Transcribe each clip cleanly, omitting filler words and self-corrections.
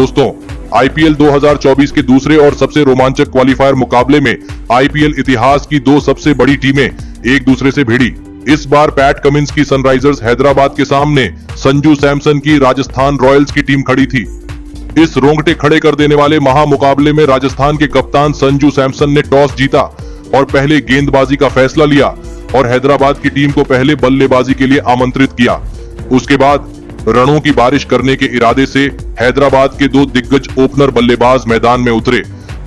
दोस्तों, आईपीएल 2024 के दूसरे और सबसे रोमांचक क्वालिफायर मुकाबले में आईपीएल इतिहास की दो सबसे बड़ी टीमें एक दूसरे से भिड़ी। इस बार पैट कमिंस की सनराइजर्स हैदराबाद के सामने संजू सैमसन की राजस्थान रॉयल्स की टीम खड़ी थी। इस रोंगटे खड़े कर देने वाले महामुकाबले में राजस्थान के कप्तान संजू सैमसन ने टॉस जीता और पहले गेंदबाजी का फैसला लिया और हैदराबाद की टीम को पहले बल्लेबाजी के लिए आमंत्रित किया। उसके बाद रनों की बारिश करने के इरादे से हैदराबाद के दो दिग्गज ओपनर बल्लेबाज मैदान में उतरे।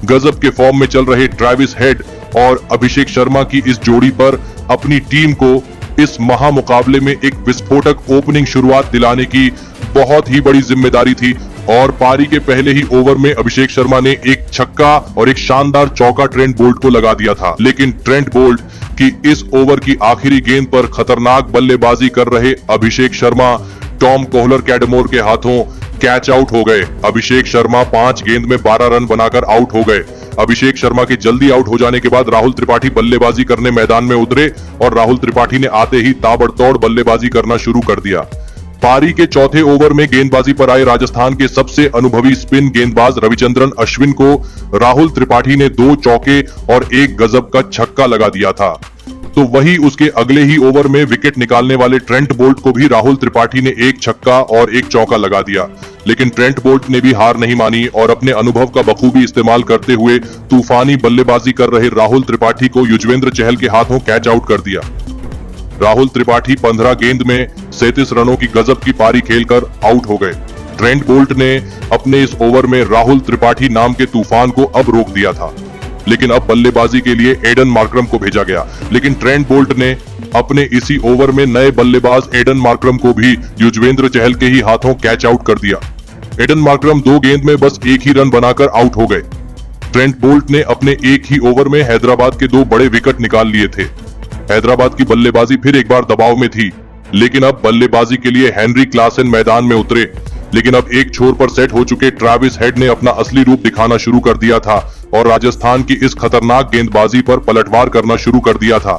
गजब के फॉर्म में चल रहे ट्रेविस हेड और अभिषेक शर्मा की इस जोड़ी पर अपनी टीम को इस महामुकाबले में एक विस्फोटक ओपनिंग शुरुआत दिलाने की बहुत ही बड़ी जिम्मेदारी थी और पारी के पहले ही ओवर में अभिषेक शर्मा ने एक छक्का और एक शानदार चौका ट्रेंट बोल्ट को लगा दिया था। लेकिन ट्रेंट बोल्ट की इस ओवर की आखिरी गेंद पर खतरनाक बल्लेबाजी कर रहे Abhishek Sharma Tom Kohler Cadmore के हाथों कैच आउट हो गए। अभिषेक शर्मा 5 गेंद में 12 रन बनाकर आउट हो गए। अभिषेक शर्मा के जल्दी आउट हो जाने के बाद राहुल त्रिपाठी बल्लेबाजी करने मैदान में उतरे और राहुल त्रिपाठी ने आते ही ताबड़तोड़ बल्लेबाजी करना शुरू कर दिया। पारी के चौथे ओवर में गेंदबाजी पर आए राजस्थान के सबसे अनुभवी स्पिन गेंदबाज रविचंद्रन अश्विन को राहुल त्रिपाठी ने 2 चौके और 1 गजब का छक्का लगा दिया था। तो वही उसके अगले ही ओवर में विकेट निकालने वाले ट्रेंट बोल्ट को भी राहुल त्रिपाठी ने 1 छक्का और 1 चौका लगा दिया। लेकिन ट्रेंट बोल्ट ने भी हार नहीं मानी और अपने अनुभव का बखूबी इस्तेमाल करते हुए तूफानी बल्लेबाजी कर रहे राहुल त्रिपाठी को युजवेंद्र चहल के हाथों कैच आउट कर दिया। राहुल त्रिपाठी 15 गेंद में 37 रनों की गजब की पारी खेलकर आउट हो गए। ट्रेंट बोल्ट ने अपने इस ओवर में राहुल त्रिपाठी नाम के तूफान को अब रोक दिया था, लेकिन अब बल्लेबाजी के लिए एडन मार्करम को भेजा गया। लेकिन ट्रेंट बोल्ट ने अपने इसी ओवर में नए बल्लेबाज एडन मार्करम को भी युजवेंद्र चहल के ही हाथों कैच आउट कर दिया। एडन मार्करम 2 गेंद में बस 1 ही रन बनाकर आउट हो गए। ट्रेंट बोल्ट ने अपने एक ही ओवर में हैदराबाद के 2 बड़े विकेट निकाल लिए थे। हैदराबाद की बल्लेबाजी फिर एक बार दबाव में थी, लेकिन अब बल्लेबाजी के लिए हेनरी क्लासेन मैदान में उतरे। लेकिन अब एक छोर पर सेट हो चुके ट्रेविस हेड ने अपना असली रूप दिखाना शुरू कर दिया था और राजस्थान की इस खतरनाक गेंदबाजी पर पलटवार करना शुरू कर दिया था।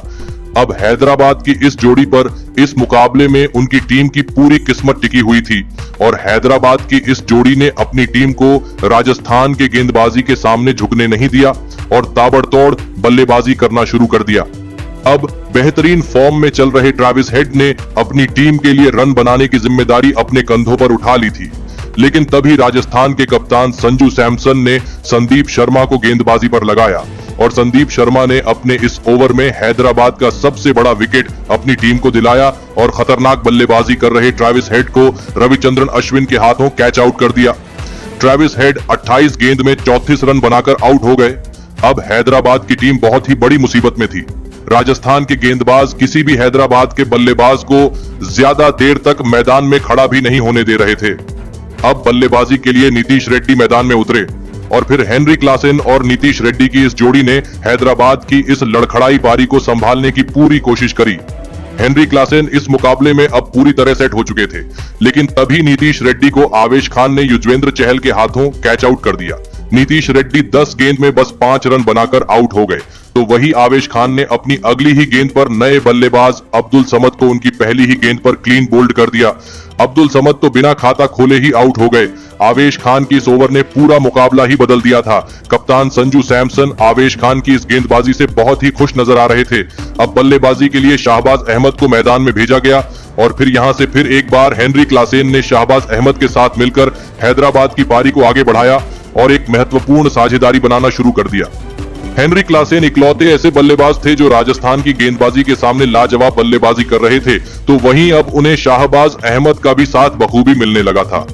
अब हैदराबाद की इस जोड़ी पर इस मुकाबले में उनकी टीम की पूरी किस्मत टिकी हुई थी और हैदराबाद की इस जोड़ी ने अपनी टीम को राजस्थान के गेंदबाजी के सामने झुकने नहीं दिया और ताबड़तोड़ बल्लेबाजी करना शुरू कर दिया। अब बेहतरीन फॉर्म में चल रहे ट्रेविस हेड ने अपनी टीम के लिए रन बनाने की जिम्मेदारी अपने कंधों पर उठा ली थी। लेकिन तभी राजस्थान के कप्तान संजू सैमसन ने संदीप शर्मा को गेंदबाजी पर लगाया और संदीप शर्मा ने अपने इस ओवर में हैदराबाद का सबसे बड़ा विकेट अपनी टीम को दिलाया और खतरनाक बल्लेबाजी कर रहे ट्रेविस हेड को रविचंद्रन अश्विन के हाथों कैच आउट कर दिया। ट्रेविस हेड 28 गेंद में 34 रन बनाकर आउट हो गए। अब हैदराबाद की टीम बहुत ही बड़ी मुसीबत में थी। राजस्थान के गेंदबाज किसी भी हैदराबाद के बल्लेबाज को ज्यादा देर तक मैदान में खड़ा भी नहीं होने दे रहे थे। अब बल्लेबाजी के लिए नीतीश रेड्डी मैदान में उतरे और फिर हेनरी क्लासेन और नीतीश रेड्डी की इस जोड़ी ने हैदराबाद की इस लड़खड़ाई पारी को संभालने की पूरी कोशिश करी। हेनरी क्लासेन इस मुकाबले में अब पूरी तरह सेट हो चुके थे, लेकिन तभी नीतीश रेड्डी को आवेश खान ने युजवेंद्र चहल के हाथों कैच आउट कर दिया। नीतीश रेड्डी 10 गेंद में बस 5 रन बनाकर आउट हो गए। तो वही आवेश खान ने अपनी अगली ही गेंद पर नए बल्लेबाज अब्दुल समद को उनकी पहली ही गेंद पर क्लीन बोल्ड कर दिया। अब्दुल समद तो बिना खाता खोले ही आउट हो गए। आवेश खान की इस ओवर ने पूरा मुकाबला ही बदल दिया था। कप्तान संजू सैमसन आवेश खान की इस गेंदबाजी से बहुत ही खुश नजर आ रहे थे। अब बल्लेबाजी के लिए शाहबाज अहमद को मैदान में भेजा गया और फिर यहां से फिर एक बार हेनरी क्लासेन ने शाहबाज अहमद के साथ मिलकर हैदराबाद की पारी को आगे बढ़ाया और एक महत्वपूर्ण साझेदारी बनाना शुरू कर दिया। हेनरी क्लासेन इकलौते ऐसे बल्लेबाज थे जो राजस्थान की गेंदबाजी के सामने लाजवाब बल्लेबाजी कर रहे थे, तो वहीं अब उन्हें शाहबाज अहमद का भी साथ बखूबी मिलने लगा था।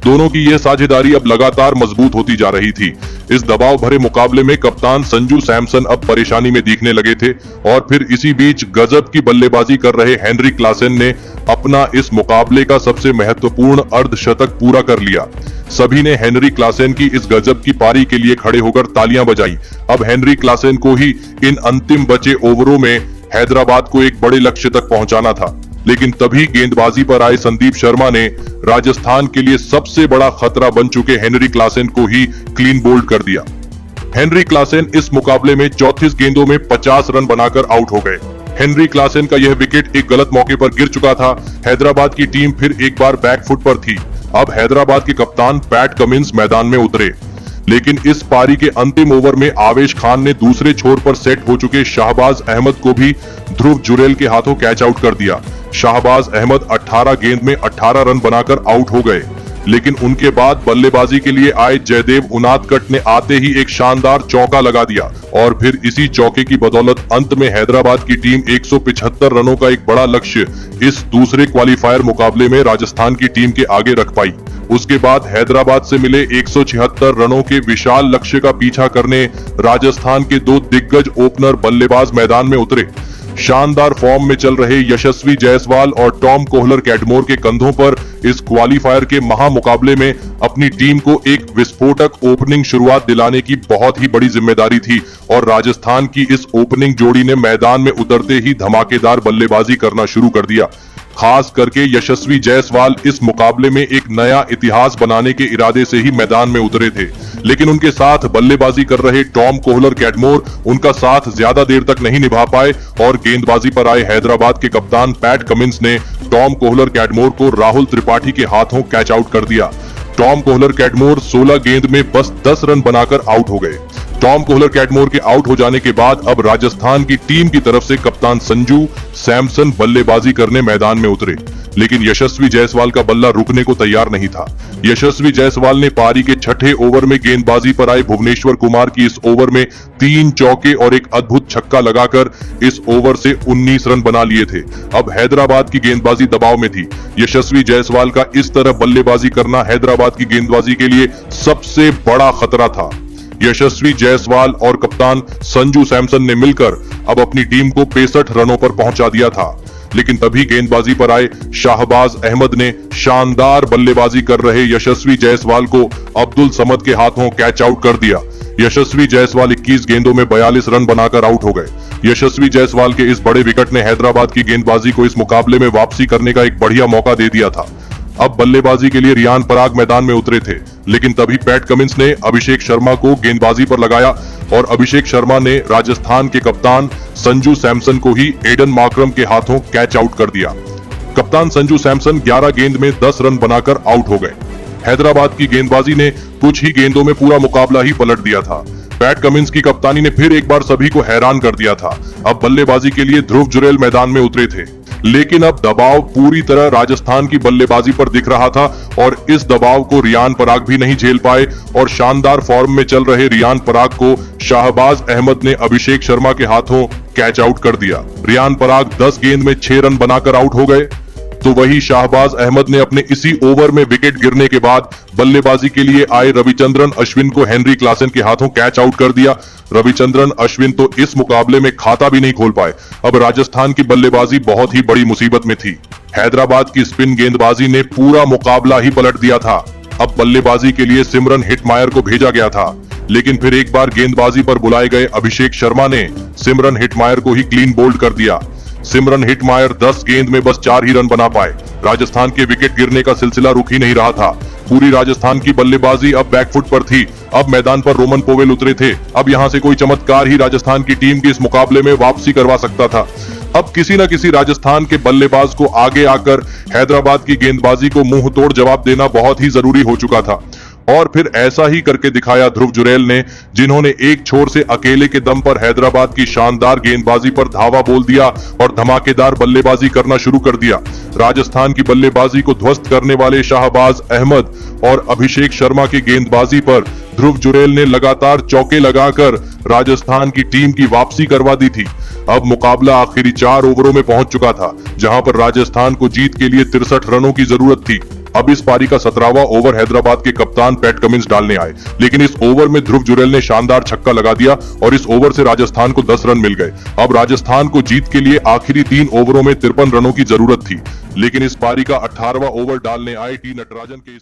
दोनों की यह साझेदारी अब लगातार मजबूत होती जा रही थी। इस दबाव भरे मुकाबले में कप्तान संजू सैमसन अब परेशानी में दिखने लगे थे और फिर इसी बीच गजब की बल्लेबाजी कर रहे हेनरी क्लासेन ने अपना इस मुकाबले का सबसे महत्वपूर्ण अर्धशतक पूरा कर लिया। सभी ने हेनरी क्लासेन की इस गजब की पारी के लिए खड़े होकर तालियां बजाई। अब हेनरी क्लासेन को ही इन अंतिम बचे ओवरों में हैदराबाद को एक बड़े लक्ष्य तक पहुंचाना था, लेकिन तभी गेंदबाजी पर आए संदीप शर्मा ने राजस्थान के लिए सबसे बड़ा खतरा बन चुके हेनरी क्लासेन को ही क्लीन बोल्ड कर दिया। हेनरी क्लासेन इस मुकाबले में 34 गेंदों में 50 रन बनाकर आउट हो गए। हेनरी क्लासेन का यह विकेट एक गलत मौके पर गिर चुका था। हैदराबाद की टीम फिर एक बार बैकफुट पर थी। अब हैदराबाद के कप्तान पैट कमिंस मैदान में उतरे, लेकिन इस पारी के अंतिम ओवर में आवेश खान ने दूसरे छोर पर सेट हो चुके शाहबाज अहमद को भी ध्रुव जुरैल के हाथों कैच आउट कर दिया। शाहबाज अहमद 18 गेंद में 18 रन बनाकर आउट हो गए, लेकिन उनके बाद बल्लेबाजी के लिए आए जयदेव उनादकट ने आते ही एक शानदार चौका लगा दिया और फिर इसी चौके की बदौलत अंत में हैदराबाद की टीम 175 रनों का एक बड़ा लक्ष्य इस दूसरे क्वालिफायर मुकाबले में राजस्थान की टीम के आगे रख पाई। उसके बाद हैदराबाद से मिले 176 रनों के विशाल लक्ष्य का पीछा करने राजस्थान के दो दिग्गज ओपनर बल्लेबाज मैदान में उतरे। शानदार फॉर्म में चल रहे यशस्वी जायसवाल और टॉम कोहलर कैटमोर के कंधों पर इस क्वालिफायर के महामुकाबले में अपनी टीम को एक विस्फोटक ओपनिंग शुरुआत दिलाने की बहुत ही बड़ी जिम्मेदारी थी और राजस्थान की इस ओपनिंग जोड़ी ने मैदान में उतरते ही धमाकेदार बल्लेबाजी करना शुरू कर दिया। खास करके यशस्वी जायसवाल इस मुकाबले में एक नया इतिहास बनाने के इरादे से ही मैदान में उतरे थे, लेकिन उनके साथ बल्लेबाजी कर रहे टॉम कोहलर कैटमोर उनका साथ ज्यादा देर तक नहीं निभा पाए और गेंदबाजी पर आए हैदराबाद के कप्तान पैट कमिंस ने टॉम कोहलर कैटमोर को राहुल त्रिपाठी के हाथों कैच आउट कर दिया। टॉम कोहलर कैटमोर 16 गेंद में बस 10 रन बनाकर आउट हो गए। टॉम कोहलर कैटमोर के आउट हो जाने के बाद अब राजस्थान की टीम की तरफ से कप्तान संजू सैमसन बल्लेबाजी करने मैदान में उतरे, लेकिन यशस्वी जायसवाल का बल्ला रुकने को तैयार नहीं था। यशस्वी जायसवाल ने पारी के छठे ओवर में गेंदबाजी पर आए भुवनेश्वर कुमार की इस ओवर में 3 चौके और एक अद्भुत छक्का लगाकर इस ओवर से 19 रन बना लिए थे। अब हैदराबाद की गेंदबाजी दबाव में थी। यशस्वी जायसवाल का इस तरह बल्लेबाजी करना हैदराबाद की गेंदबाजी के लिए सबसे बड़ा खतरा था। यशस्वी जायसवाल और कप्तान संजू सैमसन ने मिलकर अब अपनी टीम को 65 रनों पर पहुंचा दिया था, लेकिन तभी गेंदबाजी पर आए शाहबाज अहमद ने शानदार बल्लेबाजी कर रहे यशस्वी जायसवाल को अब्दुल समद के हाथों कैच आउट कर दिया। यशस्वी जायसवाल 21 गेंदों में 42 रन बनाकर आउट हो गए। यशस्वी जायसवाल के इस बड़े विकेट ने हैदराबाद की गेंदबाजी को इस मुकाबले में वापसी करने का एक बढ़िया मौका दे दिया था। अब बल्लेबाजी के लिए रियान पराग मैदान में उतरे थे, लेकिन तभी पैट कमिंस ने अभिषेक शर्मा को गेंदबाजी पर लगाया और अभिषेक शर्मा ने राजस्थान के कप्तान संजू सैमसन को ही एडन मार्करम के हाथों कैच आउट कर दिया। कप्तान संजू सैमसन 11 गेंद में 10 रन बनाकर आउट हो गए। हैदराबाद की गेंदबाजी ने कुछ ही गेंदों में पूरा मुकाबला ही पलट दिया था। पैट कमिंस की कप्तानी ने फिर एक बार सभी को हैरान कर दिया था। अब बल्लेबाजी के लिए ध्रुव जुरैल मैदान में उतरे थे, लेकिन अब दबाव पूरी तरह राजस्थान की बल्लेबाजी पर दिख रहा था और इस दबाव को रियान पराग भी नहीं झेल पाए और शानदार फॉर्म में चल रहे रियान पराग को शाहबाज अहमद ने अभिषेक शर्मा के हाथों कैच आउट कर दिया। रियान पराग 10 गेंद में 6 रन बनाकर आउट हो गए, तो वही शाहबाज अहमद ने अपने इसी ओवर में विकेट गिरने के बाद बल्लेबाजी के लिए आए रविचंद्रन अश्विन को हेनरी क्लासन के हाथों कैच आउट कर दिया। रविचंद्रन अश्विन तो इस मुकाबले में खाता भी नहीं खोल पाए। अब राजस्थान की बल्लेबाजी बहुत ही बड़ी मुसीबत में थी। हैदराबाद की स्पिन गेंदबाजी ने पूरा मुकाबला ही पलट दिया था। अब बल्लेबाजी के लिए सिमरन हिटमायर को भेजा गया था, लेकिन फिर एक बार गेंदबाजी पर बुलाए गए अभिषेक शर्मा ने सिमरन हिटमायर को ही क्लीन बोल्ड कर दिया। सिमरन हिटमायर 10 गेंद में बस 4 ही रन बना पाए। राजस्थान के विकेट गिरने का सिलसिला रुक ही नहीं रहा था। पूरी राजस्थान की बल्लेबाजी अब बैकफुट पर थी। अब मैदान पर रोमन पोवेल उतरे थे। अब यहां से कोई चमत्कार ही राजस्थान की टीम की इस मुकाबले में वापसी करवा सकता था। अब किसी न किसी राजस्थान के बल्लेबाज को आगे आकर हैदराबाद की गेंदबाजी को मुंह तोड़ जवाब देना बहुत ही जरूरी हो चुका था और फिर ऐसा ही करके दिखाया ध्रुव जुरैल ने, जिन्होंने एक छोर से अकेले के दम पर हैदराबाद की शानदार गेंदबाजी पर धावा बोल दिया और धमाकेदार बल्लेबाजी करना शुरू कर दिया। राजस्थान की बल्लेबाजी को ध्वस्त करने वाले शाहबाज अहमद और अभिषेक शर्मा की गेंदबाजी पर ध्रुव जुरैल ने लगातार चौके लगाकर राजस्थान की टीम की वापसी करवा दी थी। अब मुकाबला आखिरी 4 ओवरों में पहुंच चुका था, जहां पर राजस्थान को जीत के लिए 63 रनों की जरूरत थी। अब इस पारी का 17वां ओवर हैदराबाद के कप्तान पैट कमिंस डालने आए, लेकिन इस ओवर में ध्रुव जुरैल ने शानदार छक्का लगा दिया और इस ओवर से राजस्थान को 10 रन मिल गए। अब राजस्थान को जीत के लिए आखिरी 3 ओवरों में 53 रनों की जरूरत थी, लेकिन इस पारी का 18वां ओवर डालने आए टी नटराजन के इस